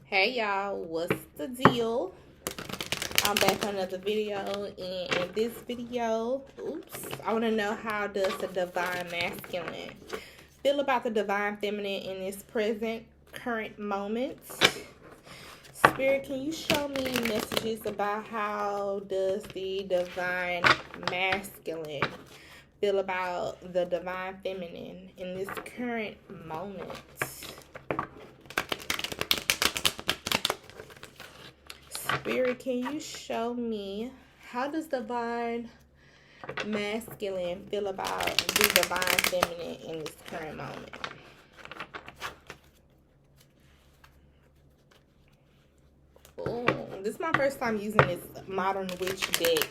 Hey y'all, what's the deal? I'm back on another video, and in this video, I want to know, how does the divine masculine feel about the divine feminine in this present current moment? Spirit, can you show me messages about how does the divine masculine feel about the divine feminine in this current moment? Spirit, can you show me, how does divine masculine feel about the divine feminine in this current moment? Oh, this is my first time using this Modern Witch deck.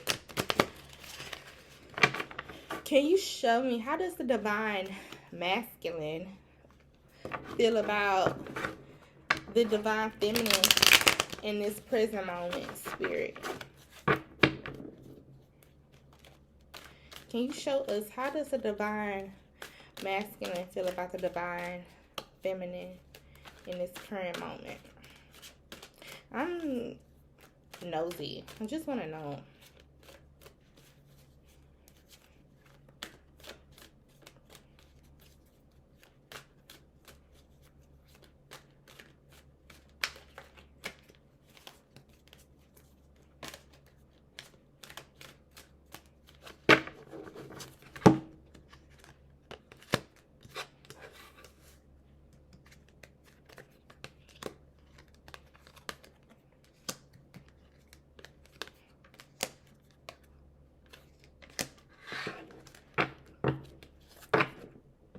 Can you show me, how does the divine masculine feel about the divine feminine in this present moment, Spirit? Can you show us, how does the divine masculine feel about the divine feminine in this current moment? I'm nosy. I just want to know.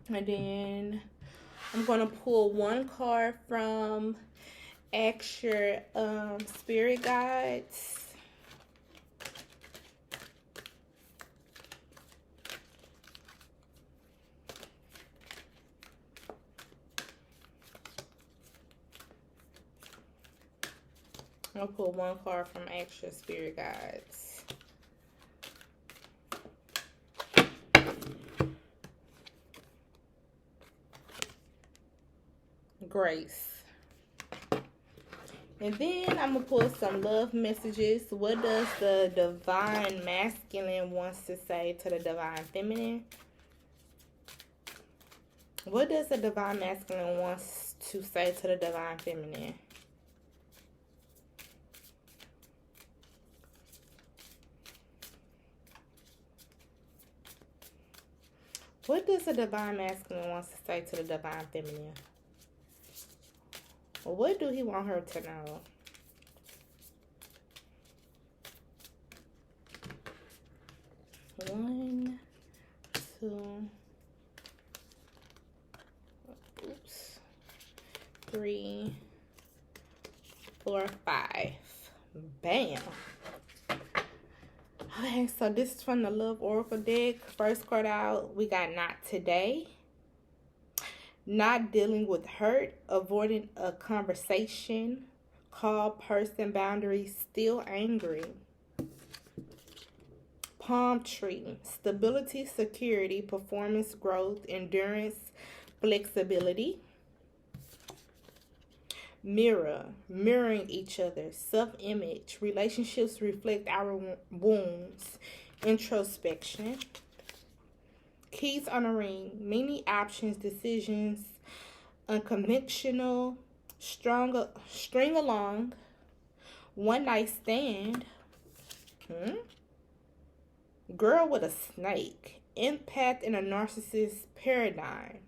And then I'm going to pull one card from Ask Your Spirit Guides. I'm going to pull one card from Ask Your Spirit Guides. Grace. And then I'm going to pull some love messages. What does the divine masculine wants to say to the divine feminine? What does the divine masculine wants to say to the divine feminine? What does the divine masculine wants to say to the divine feminine? What do he want her to know? One, two, three, 4, 5. Bam. Okay, so this is from the Love Oracle deck. First card out, we got Not Today. Not dealing with hurt, avoiding a conversation, call person boundaries, still angry. Palm tree, stability, security, performance, growth, endurance, flexibility. Mirror, mirroring each other, self-image, relationships reflect our wounds, introspection. Keys on a ring, many options, decisions, unconventional, string along, one night stand, girl with a snake, empath in a narcissist paradigm,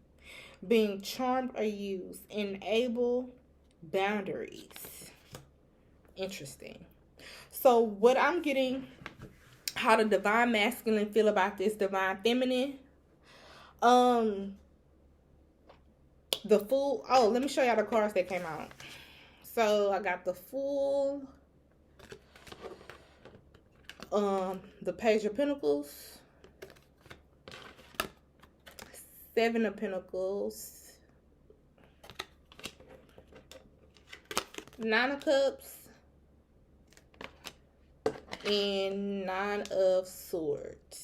being charmed or used, enable boundaries. Interesting. So what I'm getting, how the divine masculine feel about this divine feminine. The Fool. Oh, let me show y'all the cards that came out. So I got the Fool, the Page of Pentacles, 7 of Pentacles, 9 of Cups, and 9 of Swords.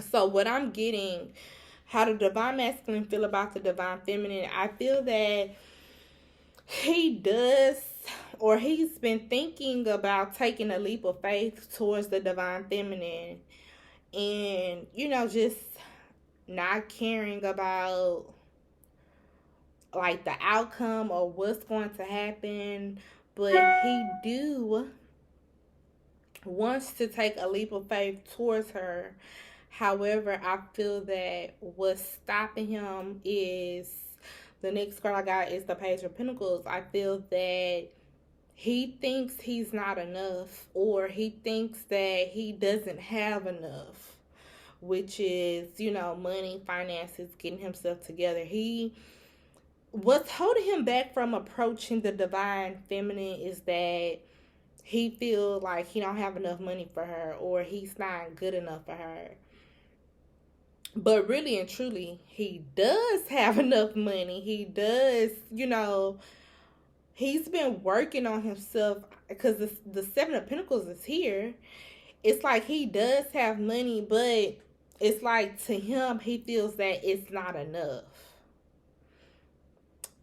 So what I'm getting, how the divine masculine feel about the divine feminine, I feel that he does, or he's been thinking about taking a leap of faith towards the divine feminine, and just not caring about like the outcome or what's going to happen, but he do wants to take a leap of faith towards her. However, I feel that what's stopping him is the next card I got is the Page of Pentacles. I feel that he thinks he's not enough, or he thinks that he doesn't have enough, which is, money, finances, getting himself together. What's holding him back from approaching the divine feminine is that he feels like he don't have enough money for her, or he's not good enough for her. But really and truly, he does have enough money. He does, he's been working on himself, because the Seven of Pentacles is here. It's like he does have money, but it's like to him, he feels that it's not enough.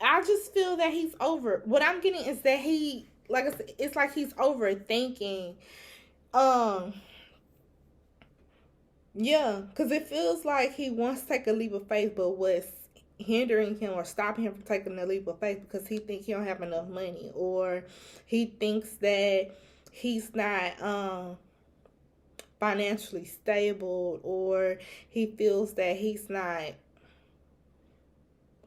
I just feel that he's over. What I'm getting is that he, like I said, it's like he's overthinking. Yeah, because it feels like he wants to take a leap of faith, but what's hindering him or stopping him from taking a leap of faith because he thinks he don't have enough money, or he thinks that he's not financially stable, or he feels that he's not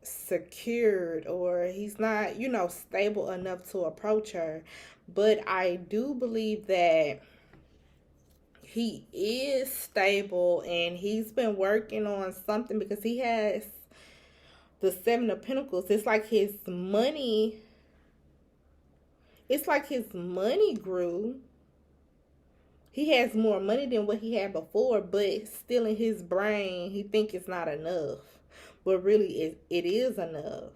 secured, or he's not, stable enough to approach her. But I do believe that he is stable, and he's been working on something, because he has the Seven of Pentacles. It's like his money grew. He has more money than what he had before, but still in his brain, he thinks it's not enough. But really, it is enough.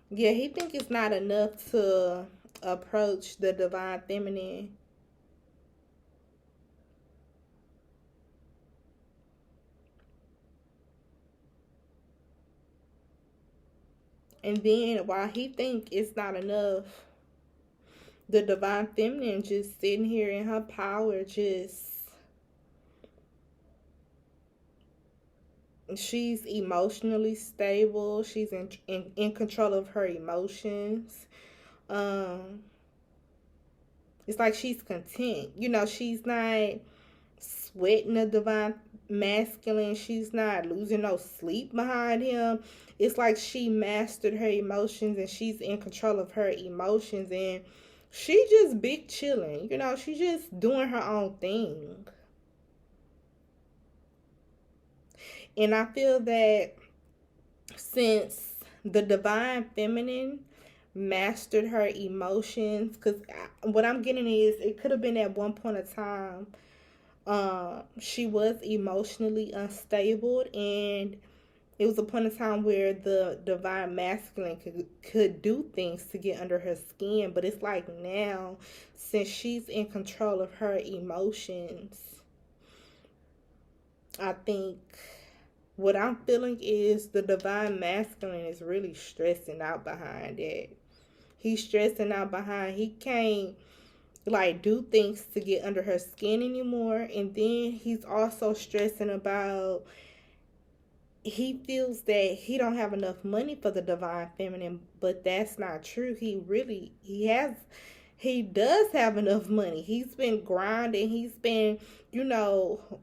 Yeah, he thinks it's not enough to approach the divine feminine. And then while he thinks it's not enough, the divine feminine just sitting here in her power, she's emotionally stable. She's in control of her emotions. It's like she's content. She's not sweating the divine masculine. She's not losing no sleep behind him. It's like she mastered her emotions, and she's in control of her emotions, and she just big chilling. She's just doing her own thing. And I feel that since the divine feminine mastered her emotions, because what I'm getting is it could have been at one point of time she was emotionally unstable, and it was a point of time where the divine masculine could do things to get under her skin. But it's like now, since she's in control of her emotions, I think what I'm feeling is the divine masculine is really stressing out behind it. He's stressing out behind, he can't do things to get under her skin anymore. And then he's also stressing about, he feels that he don't have enough money for the divine feminine, but that's not true. He does have enough money. He's been grinding. He's been,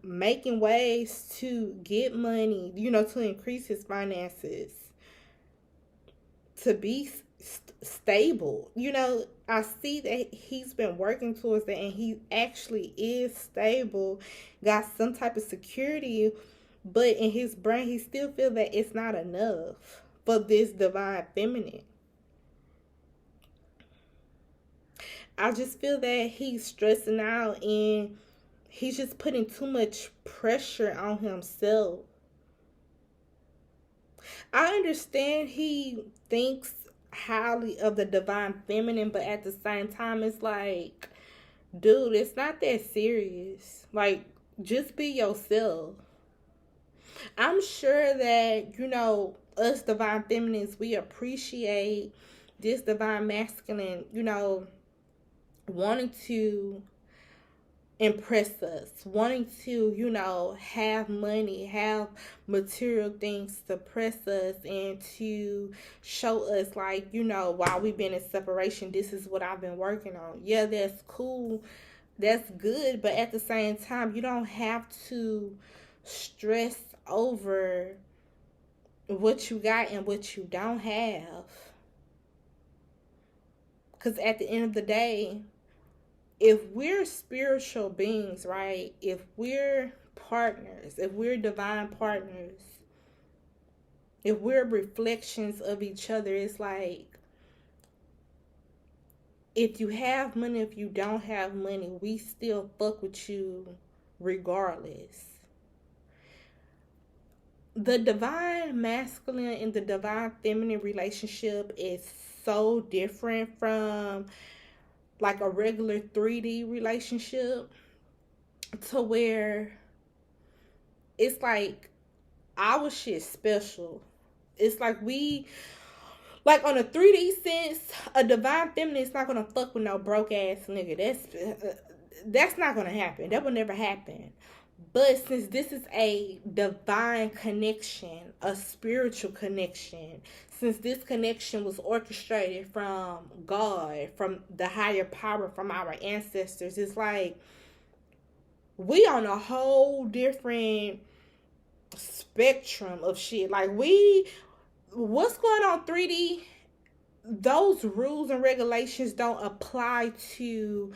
making ways to get money, to increase his finances, to be stable. I see that he's been working towards that, and he actually is stable, got some type of security, but in his brain he still feels that it's not enough for this divine feminine. I just feel that he's stressing out, and he's just putting too much pressure on himself. I understand he thinks highly of the divine feminine, but at the same time, it's like, dude, it's not that serious. Like, just be yourself. I'm sure that, you know, us divine feminines, we appreciate this divine masculine, you know, wanting to impress us, wanting to, you know, have money, have material things to press us and to show us, like, you know, while we've been in separation, this is what I've been working on. Yeah, that's cool. That's good. But at the same time, you don't have to stress over what you got and what you don't have. Because at the end of the day, if we're spiritual beings, right? If we're partners, if we're divine partners, if we're reflections of each other, it's like, if you have money, if you don't have money, we still fuck with you regardless. The divine masculine and the divine feminine relationship is so different from like a regular 3D relationship, to where it's like our shit special. It's like we, like on a 3D sense, a divine feminine is not gonna fuck with no broke ass nigga. That's not gonna happen. That will never happen. But since this is a divine connection, a spiritual connection, since this connection was orchestrated from God, from the higher power, from our ancestors, it's like we on a whole different spectrum of shit. Like, what's going on 3D, those rules and regulations don't apply to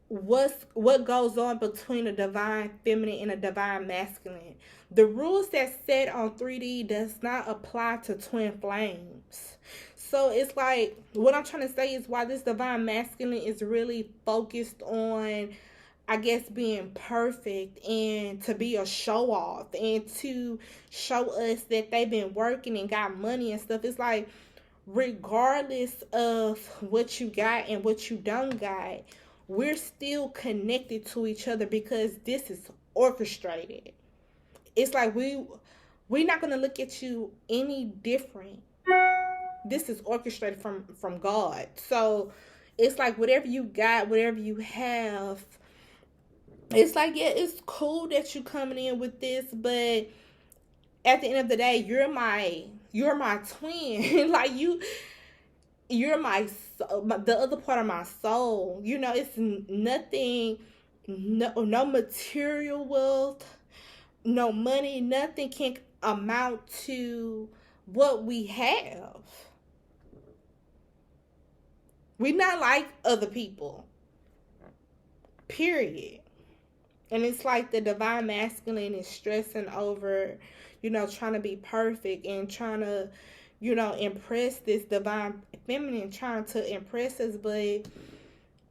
what goes on between a divine feminine and a divine masculine. The rules that's set on 3D does not apply to twin flames. So it's like, what I'm trying to say is, why this divine masculine is really focused on, I guess, being perfect and to be a show off and to show us that they've been working and got money and stuff. It's like, regardless of what you got and what you don't got, we're still connected to each other because this is orchestrated. It's like we're not gonna look at you any different. This is orchestrated from God. So it's like, whatever you got, whatever you have, it's like, yeah, it's cool that you coming in with this, but at the end of the day, you're my twin. Like, you're my the other part of my soul. You know, it's nothing, no material wealth, no money, nothing can amount to what we have. We're not like other people, period. And it's like the divine masculine is stressing over, you know, trying to be perfect and trying to, you know, impress this divine feminine, trying to impress us. But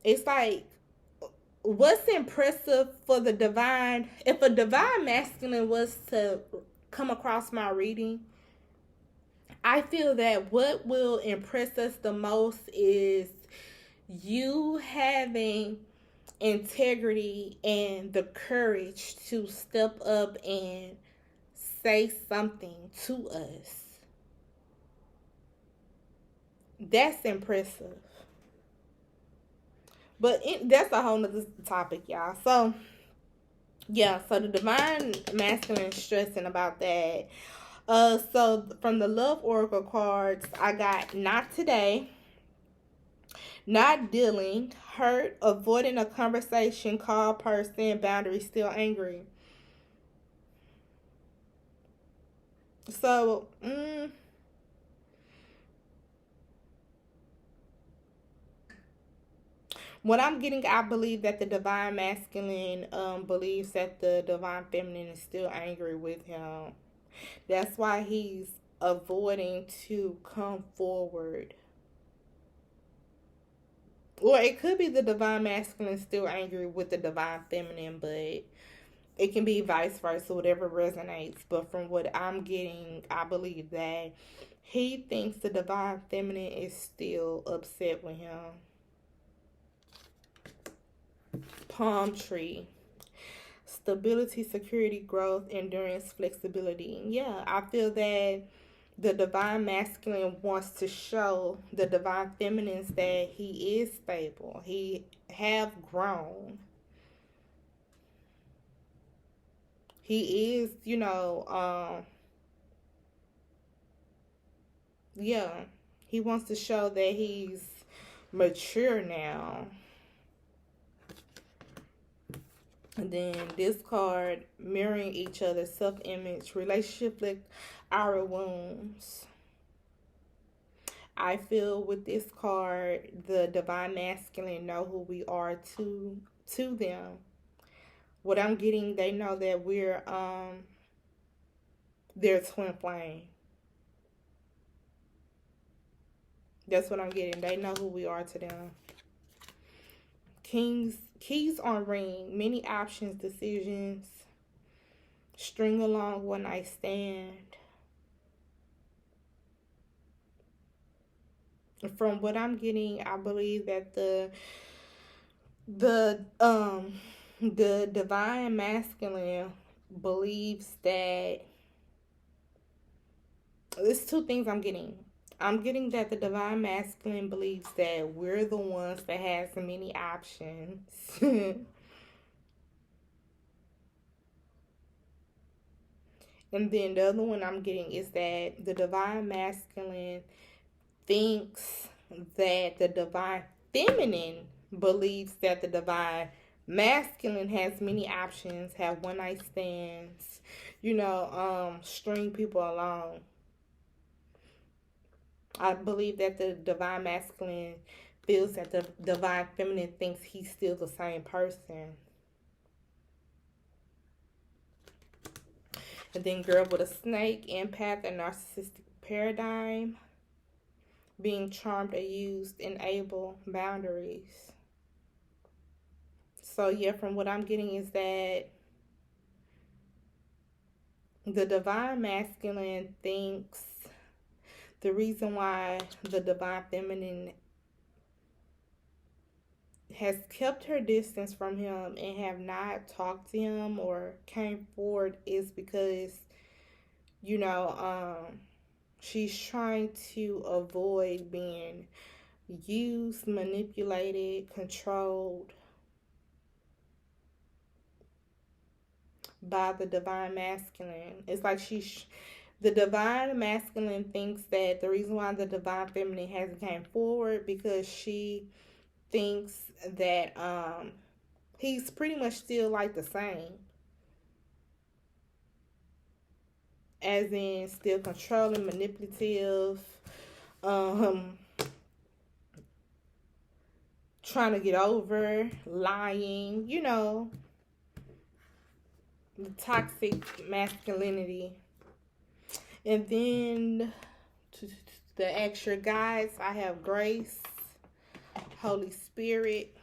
it's like, what's impressive for the divine, if a divine masculine was to come across my reading, I feel that what will impress us the most is you having integrity and the courage to step up and say something to us. That's impressive. But that's a whole nother topic, y'all. So, yeah, so the divine masculine is stressing about that. So from the love oracle cards, I got not today, not dealing, hurt, avoiding a conversation, call person, boundary, still angry. So, what I'm getting, I believe that the divine masculine believes that the divine feminine is still angry with him. That's why he's avoiding to come forward. Or it could be the divine masculine still angry with the divine feminine, but it can be vice versa, whatever resonates. But from what I'm getting, I believe that he thinks the divine feminine is still upset with him. Palm tree. stability, security, growth, endurance, flexibility. Yeah, I feel that the divine masculine wants to show the divine feminines that he is stable. He have grown. He is, yeah. He wants to show that he's mature now. And then this card, mirroring each other's self-image, relationship like our wounds. I feel with this card, the divine masculine know who we are to them. What I'm getting, they know that we're their twin flame. That's what I'm getting. They know who we are to them. Keys on ring, many options, decisions, string along, one night stand. From what I'm getting, I believe that the divine masculine believes that there's two things I'm getting. I'm getting that the divine masculine believes that we're the ones that has many options. And then the other one I'm getting is that the divine masculine thinks that the divine feminine believes that the divine masculine has many options, have one night stands, string people along. I believe that the divine masculine feels that the divine feminine thinks he's still the same person. And then girl with a snake, empath, and narcissistic paradigm. Being charmed or used, enable boundaries. So yeah, from what I'm getting is that the divine masculine thinks the reason why the divine feminine has kept her distance from him and have not talked to him or came forward is because, she's trying to avoid being used, manipulated, controlled by the divine masculine. It's like the divine masculine thinks that the reason why the divine feminine hasn't came forward because she thinks that he's pretty much still like the same. As in still controlling, manipulative, trying to get over, lying, the toxic masculinity. And then the extra guides, I have grace, Holy Spirit.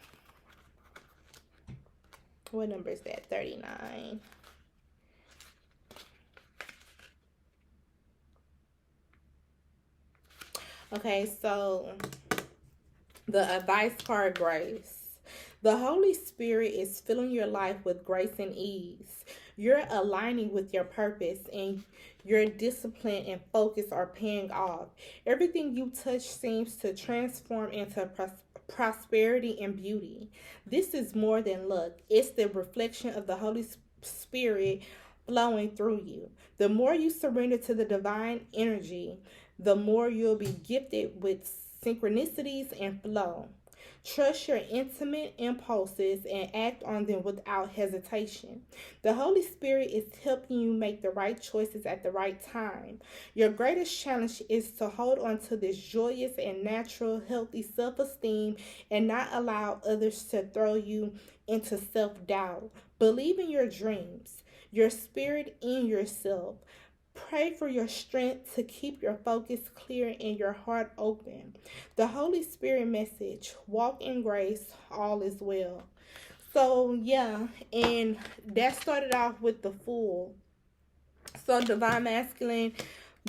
What number is that? 39. Okay, so the advice card, grace. The Holy Spirit is filling your life with grace and ease. You're aligning with your purpose and your discipline and focus are paying off. Everything you touch seems to transform into prosperity and beauty. This is more than luck. It's the reflection of the Holy Spirit flowing through you. The more you surrender to the divine energy, the more you'll be gifted with synchronicities and flow. Trust your intimate impulses and act on them without hesitation. The Holy Spirit is helping you make the right choices at the right time. Your greatest challenge is to hold on to this joyous and natural, healthy self-esteem and not allow others to throw you into self-doubt. Believe in your dreams, your spirit in yourself. Pray for your strength to keep your focus clear and your heart open. The Holy Spirit message, walk in grace, all is well. So, yeah, and that started off with the Fool. So, divine masculine,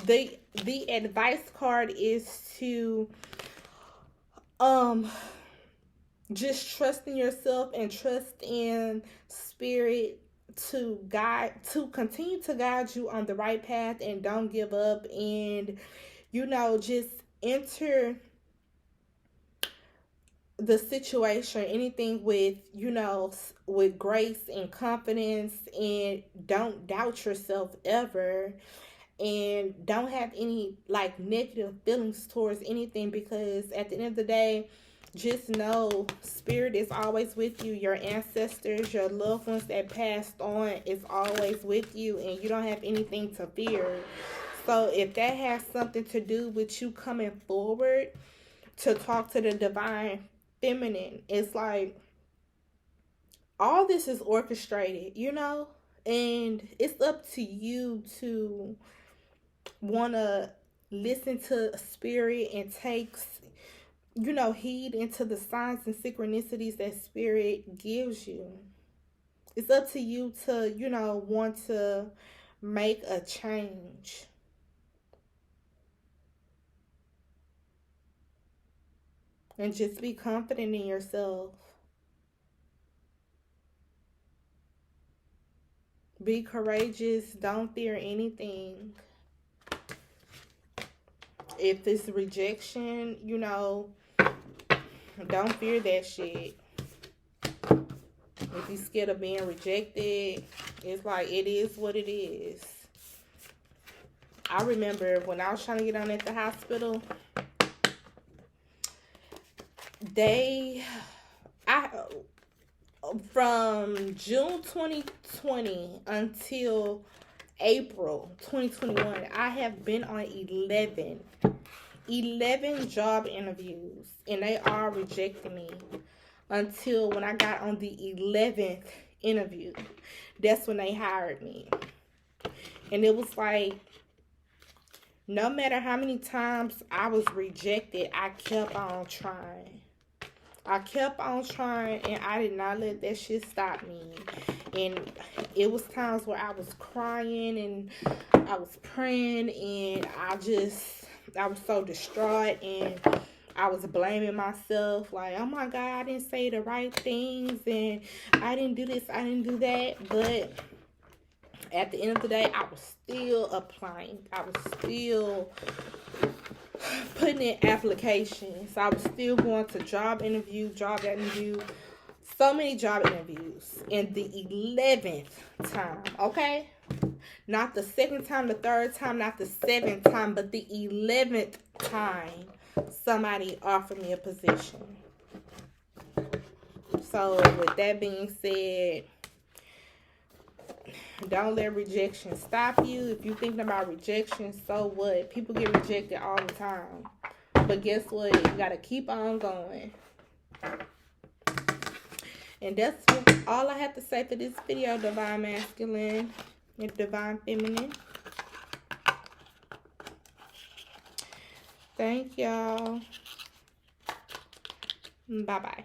the advice card is to just trust in yourself and trust in spirit to continue to guide you on the right path, and don't give up, and just enter the situation, anything with with grace and confidence, and don't doubt yourself ever, and don't have any like negative feelings towards anything, because at the end of the day, just know spirit is always with you. Your ancestors, your loved ones that passed on is always with you, and you don't have anything to fear. So if that has something to do with you coming forward to talk to the divine feminine, it's like all this is orchestrated, and it's up to you to want to listen to spirit and take heed into the signs and synchronicities that spirit gives you. It's up to you to want to make a change. And just be confident in yourself. Be courageous. Don't fear anything. If it's rejection, don't fear that shit. If you're scared of being rejected, it's like, it is what it is. I remember when I was trying to get on at the hospital, from June 2020 until April 2021, I have been on 11 job interviews, and they all rejected me until when I got on the 11th interview. That's when they hired me. And it was like, no matter how many times I was rejected, I kept on trying. And I did not let that shit stop me. And it was times where I was crying and I was praying, and I was so distraught, and I was blaming myself, like, oh my God, I didn't say the right things, and I didn't do this, I didn't do that. But at the end of the day, I was still applying. I was still putting in applications. I was still going to job interview, so many job interviews. And the 11th time, okay? Not the second time, the third time, not the 7th time, but the 11th time, somebody offered me a position. So with that being said, don't let rejection stop you. If you're thinking about rejection, so what? People get rejected all the time. But guess what? You got to keep on going. And that's all I have to say for this video, Divine Masculine and Divine Feminine. Thank y'all. Bye-bye.